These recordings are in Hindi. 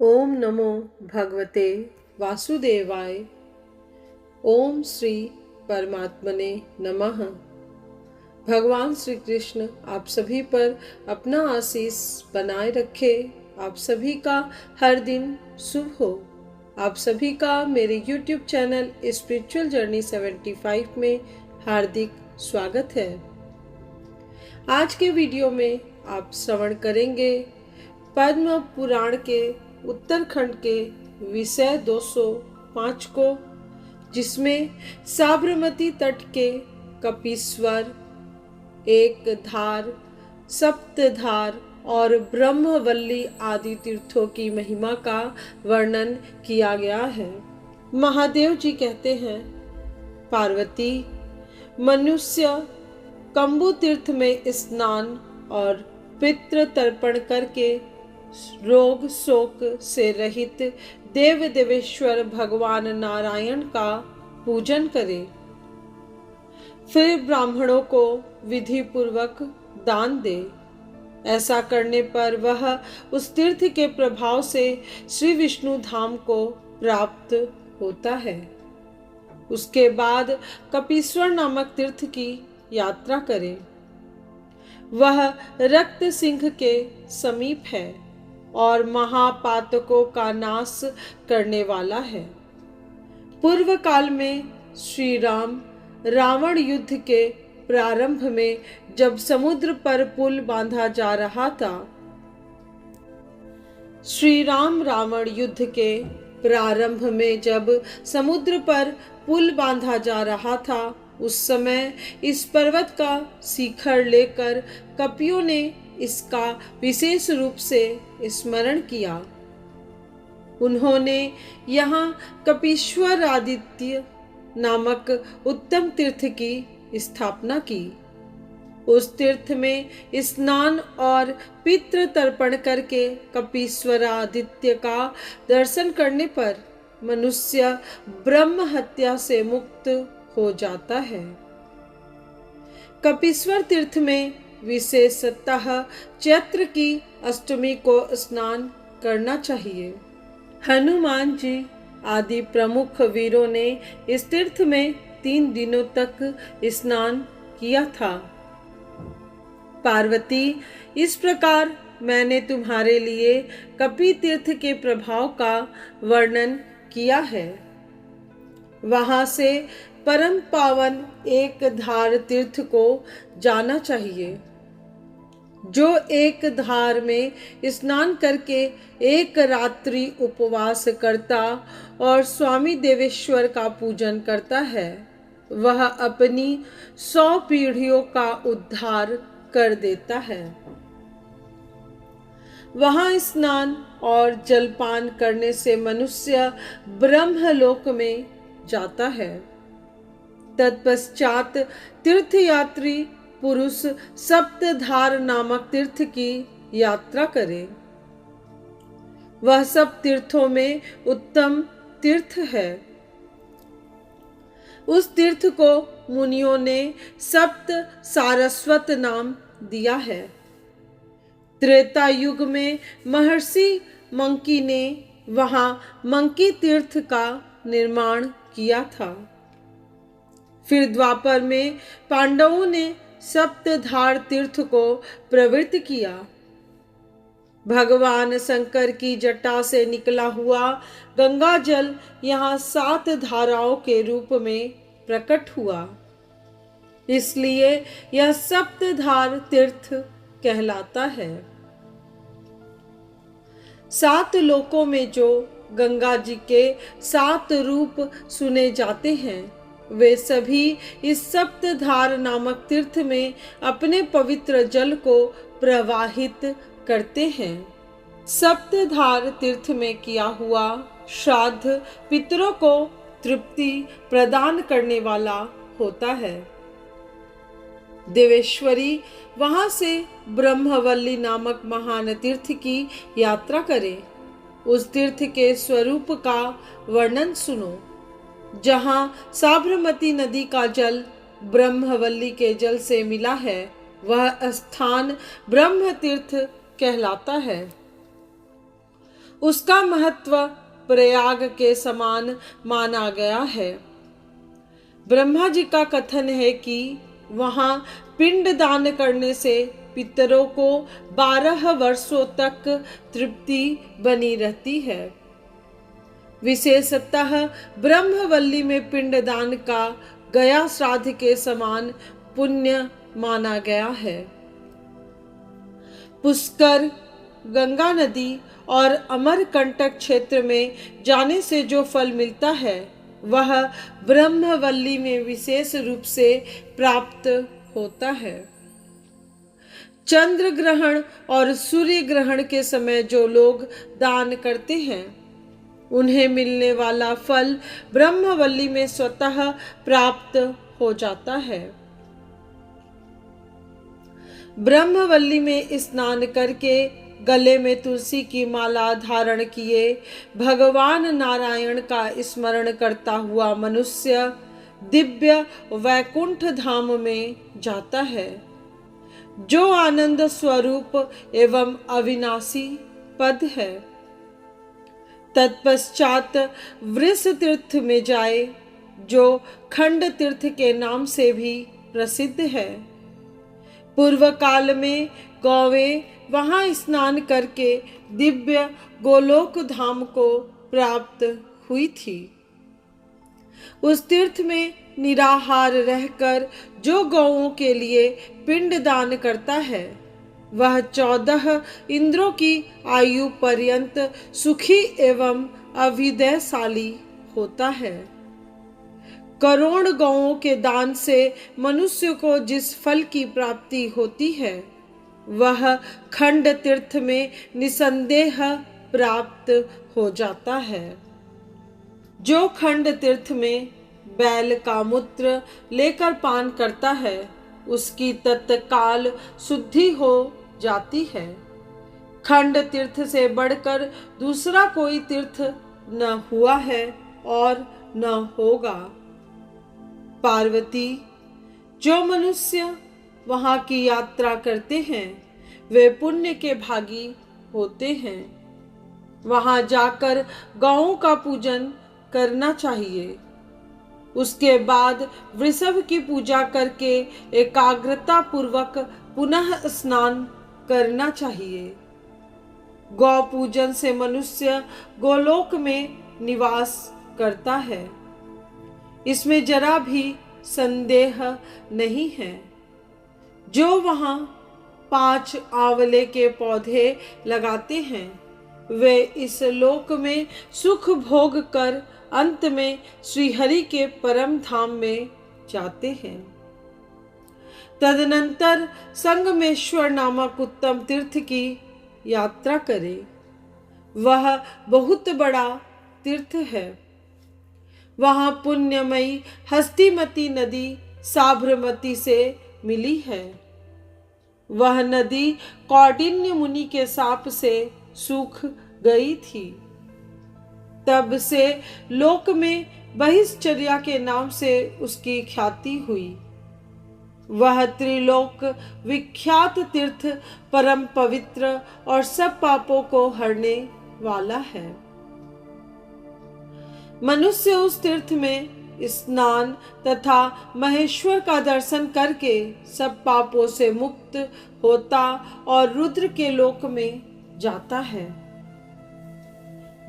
ओम नमो भगवते वासुदेवाय। ओम श्री परमात्मने नमः। भगवान श्री कृष्ण आप सभी पर अपना आशीष बनाए रखे। आप सभी का हर दिन शुभ हो। आप सभी का मेरे YouTube चैनल स्पिरिचुअल जर्नी 75 में हार्दिक स्वागत है। आज के वीडियो में आप श्रवण करेंगे पद्म पुराण के उत्तरखंड के विषय 205 को, जिसमें साबरमती तट के कपीश्वर, एक धार, सप्तधार और ब्रह्मवल्ली आदि तीर्थों की महिमा का वर्णन किया गया है। महादेव जी कहते हैं, पार्वती मनुष्य कंबु तीर्थ में स्नान और पितृ तर्पण करके रोग शोक से रहित देव देवेश्वर भगवान नारायण का पूजन करे। फिर ब्राह्मणों को विधि पूर्वक दान दे। ऐसा करने पर वह उस तीर्थ के प्रभाव से श्री विष्णु धाम को प्राप्त होता है। उसके बाद कपीश्वर नामक तीर्थ की यात्रा करे। वह रक्त सिंह के समीप है और महापातकों का नाश करने वाला है। पूर्व काल में श्री राम रावण युद्ध के प्रारंभ में जब समुद्र पर पुल बांधा जा रहा था, श्री राम रावण युद्ध के प्रारंभ में जब समुद्र पर पुल बांधा जा रहा था, उस समय इस पर्वत का शिखर लेकर कपियों ने इसका विशेष रूप से स्मरण किया। उन्होंने यहाँ कपीश्वर आदित्य नामक उत्तम तीर्थ की स्थापना की। उस तीर्थ में स्नान और पितृ तर्पण करके कपीश्वर आदित्य का दर्शन करने पर मनुष्य ब्रह्म हत्या से मुक्त हो जाता है। कपीश्वर तीर्थ में विशेषतः चैत्र की अष्टमी को स्नान करना चाहिए। हनुमान जी आदि प्रमुख वीरों ने इस तीर्थ में 3 दिनों तक स्नान किया था। पार्वती, इस प्रकार मैंने तुम्हारे लिए कपी तीर्थ के प्रभाव का वर्णन किया है। वहां से परम पावन एक धार तीर्थ को जाना चाहिए, जो एक धार में स्नान करके एक रात्रि उपवास करता और स्वामी देवेश्वर का पूजन करता है, वह अपनी 100 पीढ़ियों का उद्धार कर देता है। वहां स्नान और जलपान करने से मनुष्य ब्रह्मलोक में जाता है। तत्पश्चात तीर्थयात्री पुरुष सप्तधार नामक तीर्थ की यात्रा करे। वह सब तीर्थों में उत्तम तीर्थ है। उस तीर्थ को मुनियों ने सप्त सारस्वत नाम दिया है। त्रेता युग में महर्षि मंकी ने वहां मंकी तीर्थ का निर्माण किया था। फिर द्वापर में पांडवों ने सप्तधार तीर्थ को प्रवृत्त किया। भगवान शंकर की जटा से निकला हुआ गंगा जल यहाँ 7 धाराओं के रूप में प्रकट हुआ, इसलिए यह सप्तधार तीर्थ कहलाता है। 7 लोकों में जो गंगा जी के 7 रूप सुने जाते हैं, वे सभी इस सप्तधार नामक तीर्थ में अपने पवित्र जल को प्रवाहित करते हैं। सप्तधार तीर्थ में किया हुआ श्राद्ध पितरों को तृप्ति प्रदान करने वाला होता है। देवेश्वरी वहां से ब्रह्मवल्ली नामक महान तीर्थ की यात्रा करे। उस तीर्थ के स्वरूप का वर्णन सुनो। जहाँ साबरमती नदी का जल ब्रह्मवल्ली के जल से मिला है, वह स्थान ब्रह्म तीर्थ कहलाता है। उसका महत्व प्रयाग के समान माना गया है। ब्रह्मा जी का कथन है कि वहां पिंड दान करने से पितरों को 12 वर्षों तक तृप्ति बनी रहती है। विशेषतः ब्रह्मवल्ली में पिंड दान का गया श्राद्ध के समान पुण्य माना गया है। पुष्कर, गंगा नदी और अमरकंटक क्षेत्र में जाने से जो फल मिलता है वह ब्रह्मवल्ली में विशेष रूप से प्राप्त होता है। चंद्र ग्रहण और सूर्य ग्रहण के समय जो लोग दान करते हैं उन्हें मिलने वाला फल ब्रह्मवल्ली में स्वतः प्राप्त हो जाता है। ब्रह्मवल्ली में स्नान करके गले में तुलसी की माला धारण किए भगवान नारायण का स्मरण करता हुआ मनुष्य दिव्य वैकुंठ धाम में जाता है, जो आनंद स्वरूप एवं अविनाशी पद है। तत्पश्चात वृष तीर्थ में जाए, जो खंड तीर्थ के नाम से भी प्रसिद्ध है। पूर्व काल में गौवें वहां स्नान करके दिव्य गोलोक धाम को प्राप्त हुई थी। उस तीर्थ में निराहार रहकर जो गौओं के लिए पिंड दान करता है वह 14 इंद्रों की आयु पर्यंत सुखी एवं अभिदयशाली होता है। करोड़ गौओं के दान से मनुष्य को जिस फल की प्राप्ति होती है वह खंड तीर्थ में निसंदेह प्राप्त हो जाता है। जो खंड तीर्थ में बैल का मूत्र लेकर पान करता है उसकी तत्काल शुद्धि हो जाती है। खंड तीर्थ से बढ़कर दूसरा कोई तीर्थ न हुआ है और न होगा। पार्वती, जो मनुष्य वहां की यात्रा करते हैं वे पुण्य के भागी होते हैं। वहां जाकर गौओं का पूजन करना चाहिए। उसके बाद वृषभ की पूजा करके एकाग्रता पूर्वक पुनः स्नान करना चाहिए। गौ पूजन से मनुष्य गोलोक में निवास करता है, इसमें जरा भी संदेह नहीं है। जो वहां 5 आंवले के पौधे लगाते हैं वे इस लोक में सुख भोग कर अंत में श्रीहरि के परम धाम में जाते हैं। तदनंतर संगमेश्वर नामक उत्तम तीर्थ की यात्रा करें। वह बहुत बड़ा तीर्थ है। वहां पुण्यमयी हस्तिमती नदी साबरमती से मिली है। वह नदी कौंडिन्य मुनि के शाप से सूख गई थी। तब से लोक में बहिश्चर्या के नाम से उसकी ख्याति हुई। वह त्रिलोक विख्यात तीर्थ परम पवित्र और सब पापों को हरने वाला है। मनुष्य उस तीर्थ में स्नान तथा महेश्वर का दर्शन करके सब पापों से मुक्त होता और रुद्र के लोक में जाता है।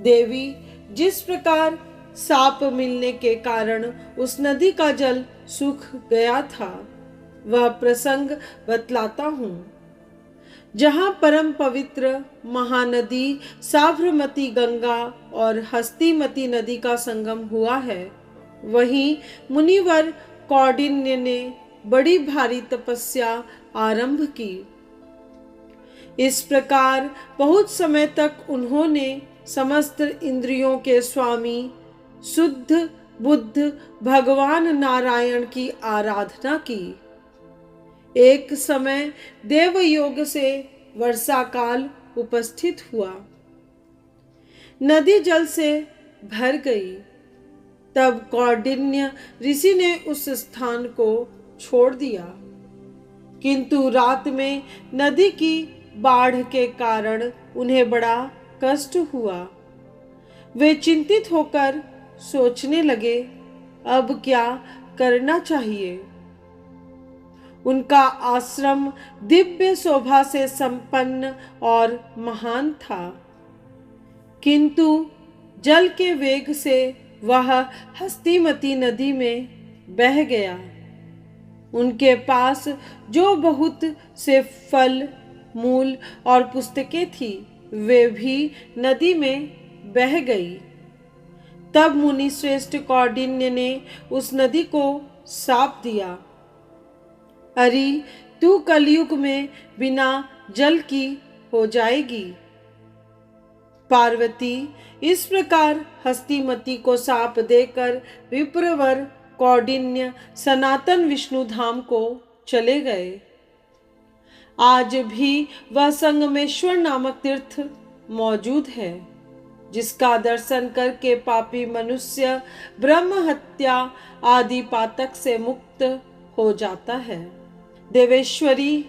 देवी, जिस प्रकार साप मिलने के कारण उस नदी का जल सूख गया था वह प्रसंग बतलाता हूँ। जहाँ परम पवित्र महानदी साबरमती गंगा और हस्तिमती नदी का संगम हुआ है, वहीं मुनिवर कौंडिन्य ने बड़ी भारी तपस्या आरंभ की। इस प्रकार बहुत समय तक उन्होंने समस्त इंद्रियों के स्वामी शुद्ध बुद्ध भगवान नारायण की आराधना की। एक समय देवयोग से वर्षा काल उपस्थित हुआ। नदी जल से भर गई। तब कौंडिन्य ऋषि ने उस स्थान को छोड़ दिया, किंतु रात में नदी की बाढ़ के कारण उन्हें बड़ा कष्ट हुआ। वे चिंतित होकर सोचने लगे, अब क्या करना चाहिए। उनका आश्रम दिव्य शोभा से संपन्न और महान था, किंतु जल के वेग से वह हस्तिमती नदी में बह गया। उनके पास जो बहुत से फल, मूल और पुस्तकें थी, वे भी नदी में बह गई। तब मुनि श्रेष्ठ कौंडिन्य ने उस नदी को शाप दिया, अरे तू कलयुग में बिना जल की हो जाएगी। पार्वती इस प्रकार हस्तिमती को शाप देकर विप्रवर कौंडिन्य सनातन विष्णु धाम को चले गए। आज भी वह संगमेश्वर नामक तीर्थ मौजूद है, जिसका दर्शन करके पापी मनुष्य ब्रह्म हत्या आदि पातक से मुक्त हो जाता है। देवेश्वरी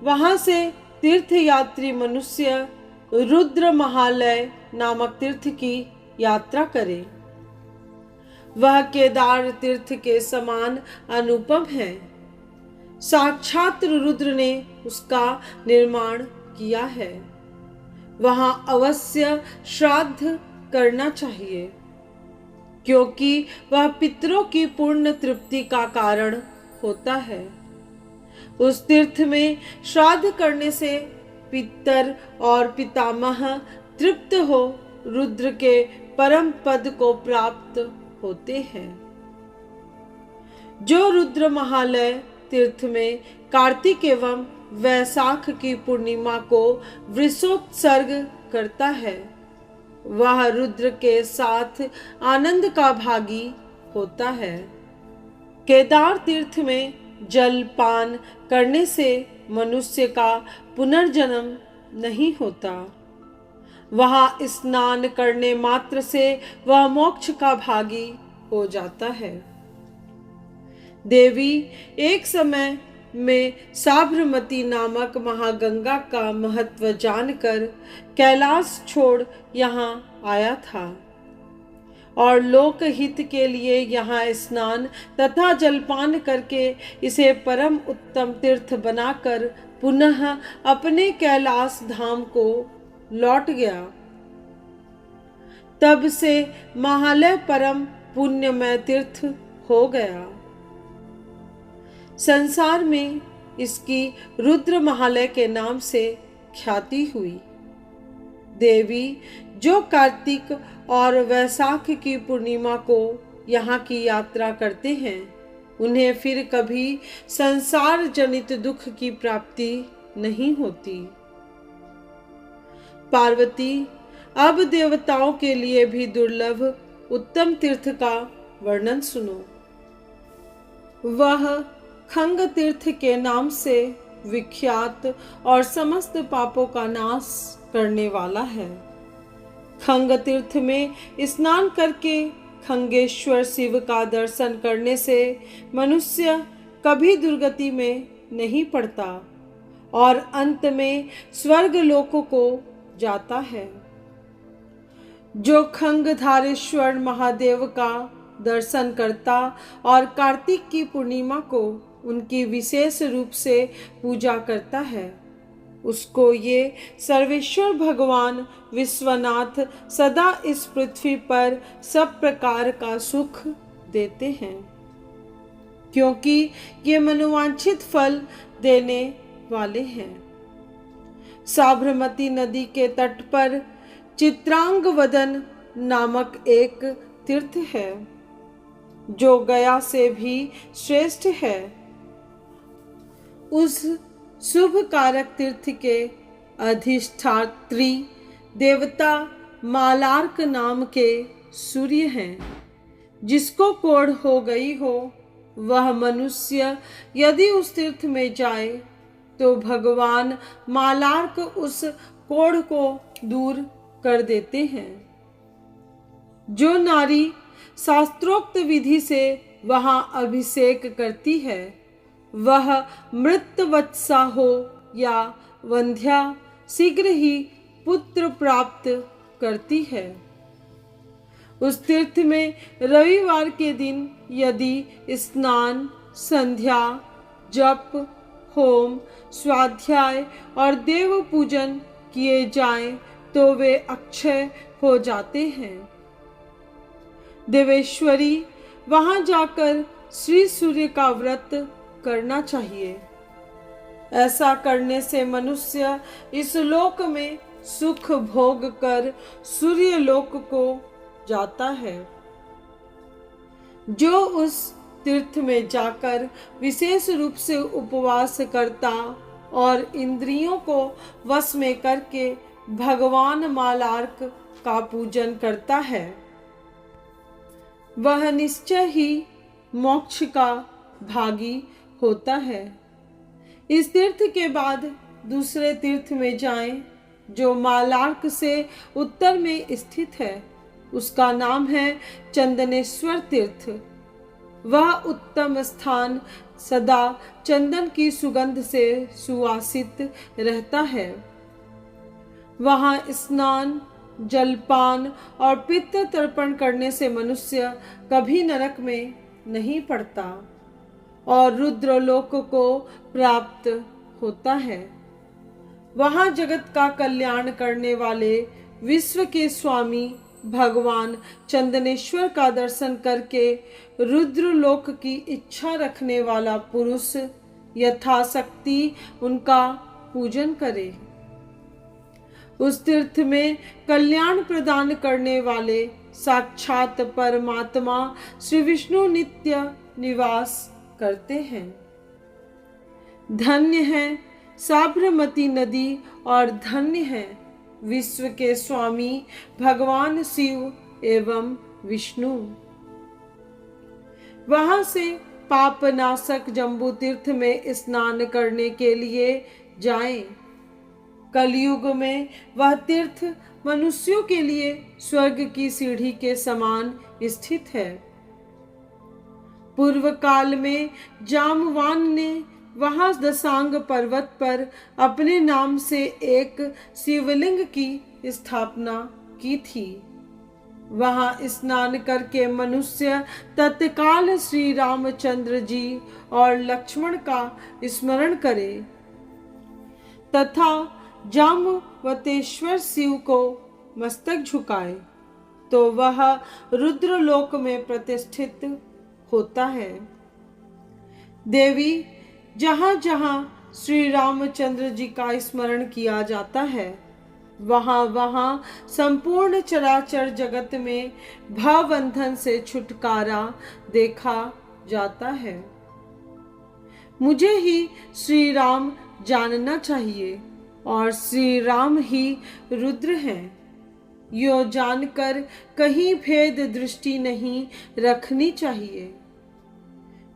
वहां से तीर्थयात्री मनुष्य रुद्र महालय नामक तीर्थ की यात्रा करे। वह केदार तीर्थ के समान अनुपम है। साक्षात रुद्र ने उसका निर्माण किया है। वहां अवश्य श्राद्ध करना चाहिए, क्योंकि वह पितरों की पूर्ण तृप्ति का कारण होता है। उस तीर्थ में श्राद्ध करने से पितर और पितामह तृप्त हो रुद्र के परम पद को प्राप्त होते हैं। जो रुद्र महालय तीर्थ में कार्तिक एवं वैशाख की पूर्णिमा को वृषोत्सर्ग करता है, वह रुद्र के साथ आनंद का भागी होता है। केदार तीर्थ में जल पान करने से मनुष्य का पुनर्जन्म नहीं होता। वहां स्नान करने मात्र से वह मोक्ष का भागी हो जाता है। देवी एक समय में साबरमती नामक महागंगा का महत्व जानकर कैलाश छोड़ यहाँ आया था और लोकहित के लिए यहाँ स्नान तथा जलपान करके इसे परम उत्तम तीर्थ बनाकर पुनः अपने कैलाश धाम को लौट गया। तब से महालय परम पुण्यमय तीर्थ हो गया। संसार में इसकी रुद्र महालय के नाम से ख्याति हुई। देवी जो कार्तिक और वैशाख की पूर्णिमा को यहाँ की यात्रा करते हैं, उन्हें फिर कभी संसार जनित दुख की प्राप्ति नहीं होती। पार्वती अब देवताओं के लिए भी दुर्लभ उत्तम तीर्थ का वर्णन सुनो। वह खंग तीर्थ के नाम से विख्यात और समस्त पापों का नाश करने वाला है। खंग तीर्थ में स्नान करके खंगेश्वर शिव का दर्शन करने से मनुष्य कभी दुर्गति में नहीं पड़ता और अंत में स्वर्ग लोकों को जाता है। जो खंगधारेश्वर महादेव का दर्शन करता और कार्तिक की पूर्णिमा को उनकी विशेष रूप से पूजा करता है, उसको ये सर्वेश्वर भगवान विश्वनाथ सदा इस पृथ्वी पर सब प्रकार का सुख देते हैं, क्योंकि ये मनोवांछित फल देने वाले हैं। साबरमती नदी के तट पर चित्रांगवदन नामक एक तीर्थ है, जो गया से भी श्रेष्ठ है। उस शुभ कारक तीर्थ के अधिष्ठात्री देवता मालार्क नाम के सूर्य हैं। जिसको कोढ़ हो गई हो, वह मनुष्य यदि उस तीर्थ में जाए तो भगवान मालार्क उस कोढ़ को दूर कर देते हैं। जो नारी शास्त्रोक्त विधि से वहां अभिषेक करती है, वह मृतवत्सा हो या वंध्या शीघ्र ही पुत्र प्राप्त करती है। उस तीर्थ में रविवार के दिन यदि स्नान, संध्या, जप, होम, स्वाध्याय और देव पूजन किए जाएं तो वे अक्षय हो जाते हैं। देवेश्वरी वहां जाकर श्री सूर्य का व्रत करना चाहिए। ऐसा करने से मनुष्य इस लोक में सुख भोग कर सूर्य लोक को जाता है। जो उस तीर्थ में जाकर विशेष रूप से उपवास करता और इंद्रियों को वश में करके भगवान मालार्क का पूजन करता है, वह निश्चय ही मोक्ष का भागी होता है। इस तीर्थ के बाद दूसरे तीर्थ में जाएं, जो मालार्क से उत्तर में स्थित है। उसका नाम है चंदनेश्वर तीर्थ। वह उत्तम स्थान सदा चंदन की सुगंध से सुवासित रहता है। वहां स्नान, जलपान और पित्त तर्पण करने से मनुष्य कभी नरक में नहीं पड़ता और रुद्रलोक को प्राप्त होता है। वहां जगत का कल्याण करने वाले विश्व के स्वामी भगवान चंदनेश्वर का दर्शन करके रुद्रलोक की इच्छा रखने वाला पुरुष यथाशक्ति उनका पूजन करे। उस तीर्थ में कल्याण प्रदान करने वाले साक्षात परमात्मा श्री विष्णु नित्य निवास करते हैं। धन्य है साबरमती नदी और धन्य है विश्व के स्वामी भगवान शिव एवं विष्णु। वहां से पापनाशक जम्बू तीर्थ में स्नान करने के लिए जाएं। कलयुग में वह तीर्थ मनुष्यों के लिए स्वर्ग की सीढ़ी के समान स्थित है। पूर्व काल में जामवान ने वहां दशांग पर्वत पर अपने नाम से एक शिवलिंग की स्थापना की थी। वहां स्नान करके मनुष्य तत्काल श्री रामचंद्र जी और लक्ष्मण का स्मरण करे तथा जामवतेश्वर शिव को मस्तक झुकाए तो वह रुद्रलोक में प्रतिष्ठित होता है। देवी, जहाँ जहाँ श्री रामचंद्र जी का स्मरण किया जाता है, वहाँ वहाँ संपूर्ण चराचर जगत में भवबंधन से छुटकारा देखा जाता है। मुझे ही श्री राम जानना चाहिए और श्री राम ही रुद्र हैं। यो जानकर कहीं भेद दृष्टि नहीं रखनी चाहिए।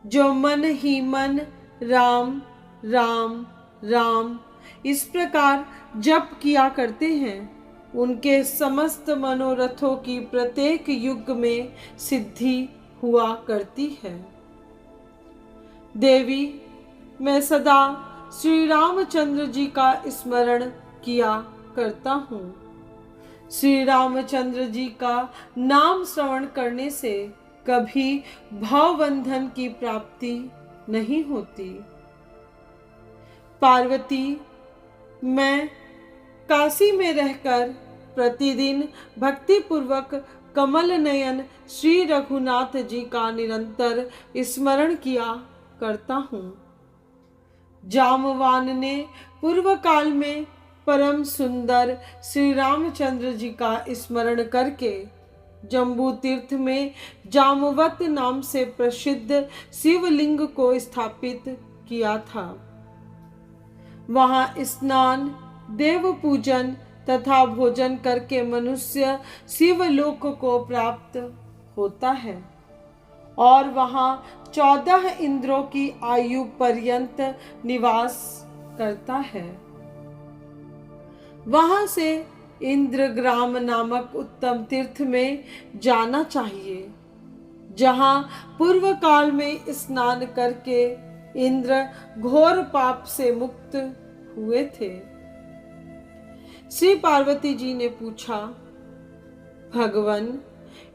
जो मन ही मन राम राम राम इस प्रकार जप किया करते हैं, उनके समस्त मनोरथों की प्रत्येक युग में सिद्धि हुआ करती है। देवी, मैं सदा श्री रामचंद्र जी का स्मरण किया करता हूँ। श्री रामचंद्र जी का नाम श्रवण करने से कभी भवबंधन की प्राप्ति नहीं होती। पार्वती, मैं काशी में रहकर प्रतिदिन भक्ति पूर्वक कमल नयन श्री रघुनाथ जी का निरंतर स्मरण किया करता हूँ। जामवान ने पूर्व काल में परम सुंदर श्री रामचंद्र जी का स्मरण करके जम्बू तीर्थ में जामवत नाम से प्रसिद्ध शिवलिंग को स्थापित किया था। वहां स्नान, देव पूजन तथा भोजन करके मनुष्य शिवलोक को प्राप्त होता है और वहां 14 इंद्रों की आयु पर्यंत निवास करता है। वहां से इंद्रग्राम नामक उत्तम तीर्थ में जाना चाहिए, जहां पूर्व काल में स्नान करके इंद्र घोर पाप से मुक्त हुए थे। श्री पार्वती जी ने पूछा, भगवान,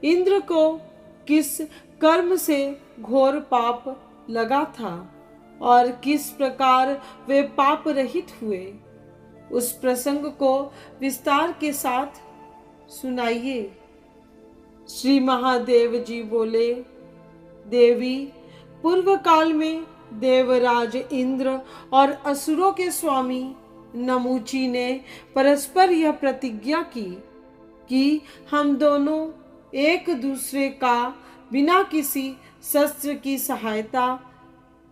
इंद्र को किस कर्म से घोर पाप लगा था और किस प्रकार वे पाप रहित हुए, उस प्रसंग को विस्तार के साथ सुनाइए। श्री महादेव जी बोले, देवी, पूर्व काल में देवराज इंद्र और असुरों के स्वामी नमूची ने परस्पर यह प्रतिज्ञा की कि हम दोनों एक दूसरे का बिना किसी शस्त्र की सहायता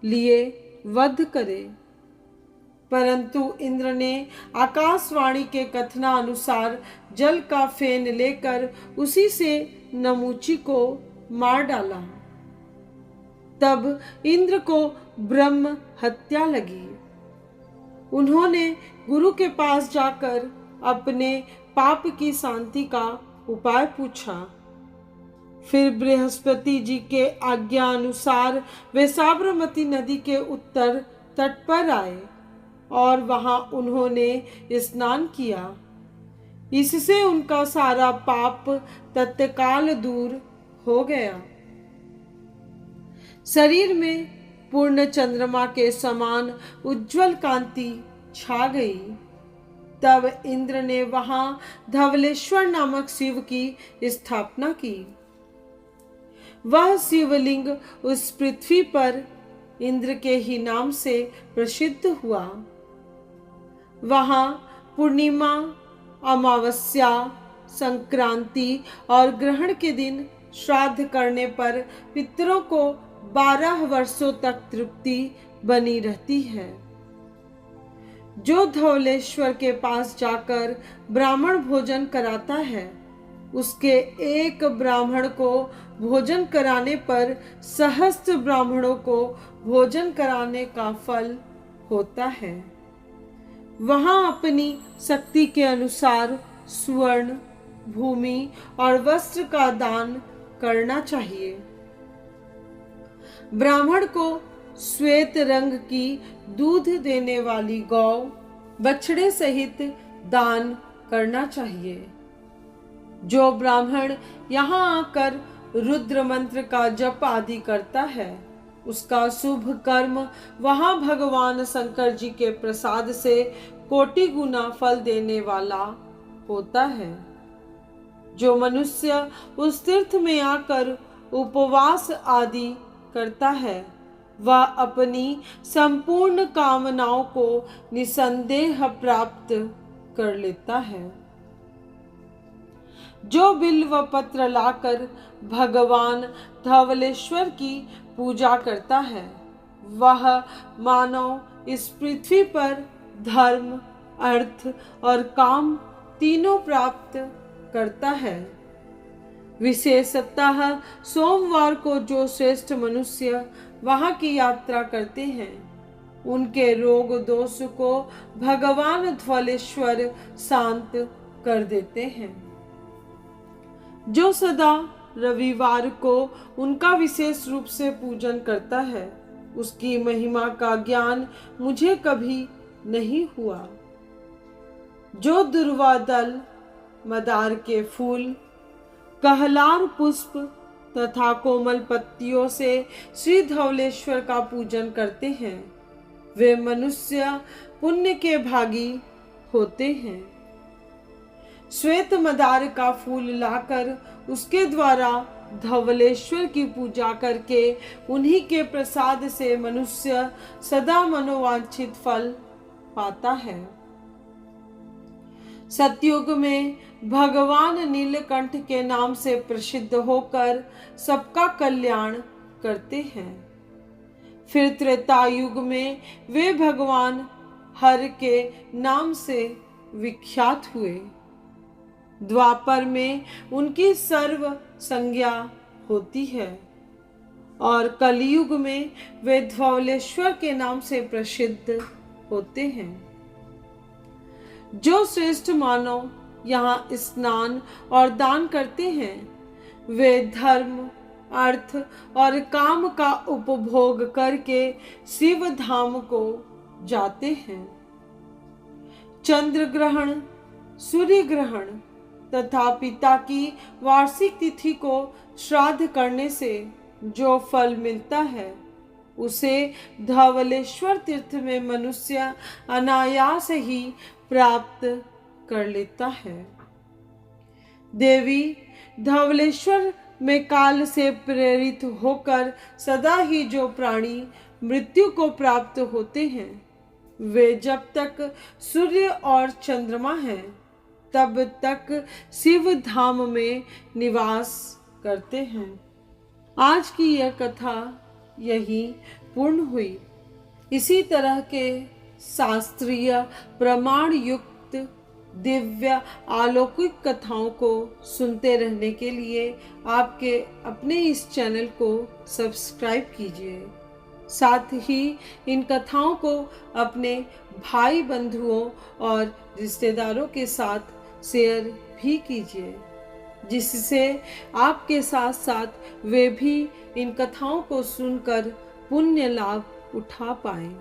लिए वध करें। परंतु इंद्र ने आकाशवाणी के कथनानुसार जल का फेन लेकर उसी से नमूची को मार डाला। तब इंद्र को ब्रह्म हत्या लगी। उन्होंने गुरु के पास जाकर अपने पाप की शांति का उपाय पूछा। फिर बृहस्पति जी के आज्ञा अनुसार वे साबरमती नदी के उत्तर तट पर आए और वहां उन्होंने स्नान किया। इससे उनका सारा पाप तत्काल दूर हो गया। शरीर में पूर्ण चंद्रमा के समान उज्जवल कांति छा गई। तब इंद्र ने वहां धवलेश्वर नामक शिव की स्थापना की। वह शिवलिंग उस पृथ्वी पर इंद्र के ही नाम से प्रसिद्ध हुआ। वहां पूर्णिमा, अमावस्या, संक्रांति और ग्रहण के दिन श्राद्ध करने पर पितरों को 12 वर्षों तक तृप्ति बनी रहती है। जो धवलेश्वर के पास जाकर ब्राह्मण भोजन कराता है, उसके एक ब्राह्मण को भोजन कराने पर सहस्त्र ब्राह्मणों को भोजन कराने का फल होता है। वहां अपनी शक्ति के अनुसार स्वर्ण, भूमि और वस्त्र का दान करना चाहिए। ब्राह्मण को श्वेत रंग की दूध देने वाली गौ, बछड़े सहित दान करना चाहिए। जो ब्राह्मण यहाँ आकर रुद्र मंत्र का जप आदि करता है, उसका शुभ कर्म वहां भगवान शंकर जी के प्रसाद से कोटि गुना फल देने वाला होता है। जो मनुष्य उस तीर्थ में आकर उपवास आदि करता है, वह अपनी संपूर्ण कामनाओं को निसंदेह प्राप्त कर लेता है। जो बिल्व पत्र लाकर भगवान धवलेश्वर की पूजा करता है, वह मानव इस पृथ्वी पर धर्म, अर्थ और काम तीनों प्राप्त करता है। विशेषतः सोमवार को जो श्रेष्ठ मनुष्य वहां की यात्रा करते हैं, उनके रोग दोष को भगवान धवलेश्वर शांत कर देते हैं। जो सदा रविवार को उनका विशेष रूप से पूजन करता है, उसकी महिमा का ज्ञान मुझे कभी नहीं हुआ। जो दुर्वा दल, मदार के फूल, कहलार पुष्प तथा कोमल पत्तियों से श्री धवलेश्वर का पूजन करते हैं, वे मनुष्य पुण्य के भागी होते हैं। श्वेत मदार का फूल लाकर उसके द्वारा धवलेश्वर की पूजा करके उन्हीं के प्रसाद से मनुष्य सदा मनोवांछित फल पाता है। सतयुग में भगवान नीलकंठ के नाम से प्रसिद्ध होकर सबका कल्याण करते हैं। फिर त्रेता युग में वे भगवान हर के नाम से विख्यात हुए। द्वापर में उनकी सर्व संज्ञा होती है और कलयुग में वे धवलेश्वर के नाम से प्रसिद्ध होते हैं। जो श्रेष्ठ मानव यहाँ स्नान और दान करते हैं, वे धर्म, अर्थ और काम का उपभोग करके शिव धाम को जाते हैं। चंद्र ग्रहण, सूर्य ग्रहण तथा पिता की वार्षिक तिथि को श्राद्ध करने से जो फल मिलता है उसे धवलेश्वर तीर्थ में मनुष्य अनायास ही प्राप्त कर लेता है। देवी धवलेश्वर में काल से प्रेरित होकर सदा ही जो प्राणी मृत्यु को प्राप्त होते हैं वे जब तक सूर्य और चंद्रमा है तब तक शिव धाम में निवास करते हैं। आज की यह कथा यही पूर्ण हुई। इसी तरह के शास्त्रीय प्रमाण युक्त दिव्य अलौकिक कथाओं को सुनते रहने के लिए आपके अपने इस चैनल को सब्सक्राइब कीजिए। साथ ही इन कथाओं को अपने भाई बंधुओं और रिश्तेदारों के साथ शेयर भी कीजिए, जिससे आपके साथ साथ वे भी इन कथाओं को सुनकर पुण्य लाभ उठा पाएं।